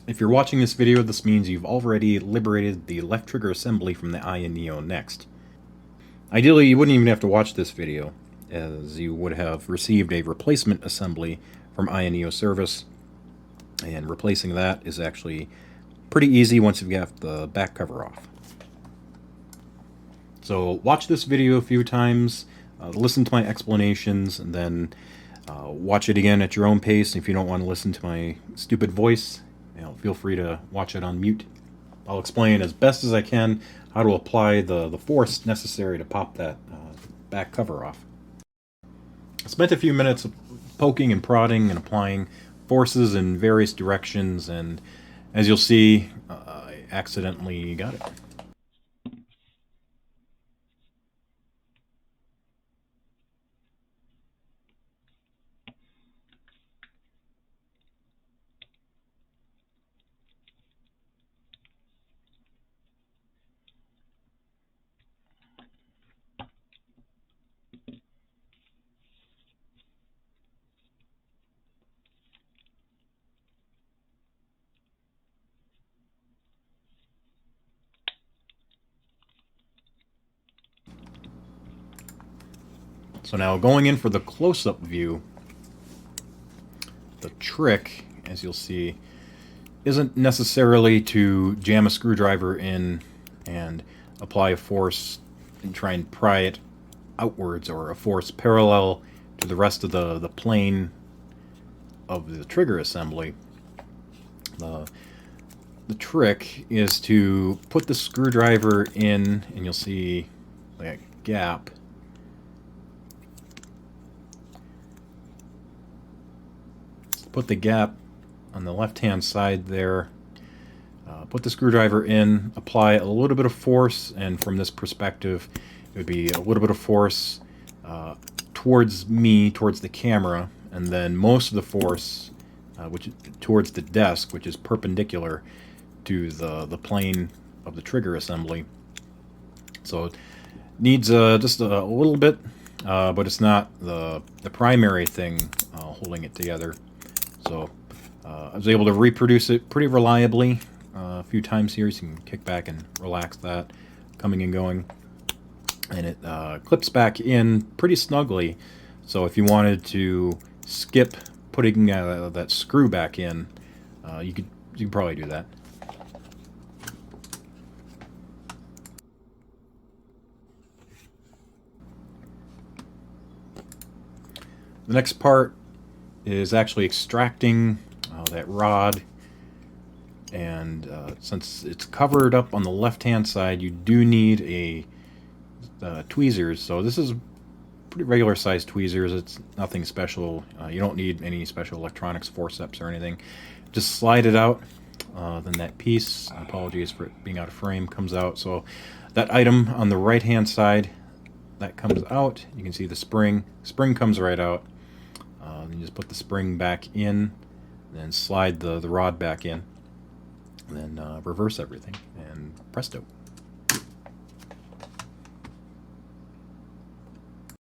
If you're watching this video, this means you've already liberated the left trigger assembly from the Aya Neo Next. Ideally, you wouldn't even have to watch this video, as you would have received a replacement assembly from Aya Neo service, and replacing that is actually pretty easy once you've got the back cover off. So watch this video a few times, listen to my explanations, and then watch it again at your own pace. If you don't want to listen to my stupid voice, feel free to watch it on mute. I'll explain as best as I can how to apply the force necessary to pop that back cover off. I spent a few minutes poking and prodding and applying forces in various directions, and as you'll see, I accidentally got it. So now going in for the close-up view, the trick, as you'll see, isn't necessarily to jam a screwdriver in and apply a force and try and pry it outwards, or a force parallel to the rest of the plane of the trigger assembly. The trick is to put the screwdriver in, and you'll see that gap. Put the gap on the left-hand side there. Put the screwdriver in, apply a little bit of force, and from this perspective, it would be a little bit of force towards me, towards the camera, and then most of the force which towards the desk, which is perpendicular to the plane of the trigger assembly. So it needs just a little bit, but it's not the primary thing holding it together. So I was able to reproduce it pretty reliably a few times here, so you can kick back and relax that, coming and going. And it clips back in pretty snugly, so if you wanted to skip putting that screw back in, you could probably do that. The next part is actually extracting that rod, and since it's covered up on the left-hand side, you do need a tweezers. So this is pretty regular sized tweezers. It's nothing special. You don't need any special electronics, forceps or anything. Just slide it out. Then that piece, apologies for it being out of frame, comes out. So that item on the right-hand side, that comes out. You can see the spring. Spring comes right out. Then you just put the spring back in, then slide the rod back in, and then reverse everything, and presto.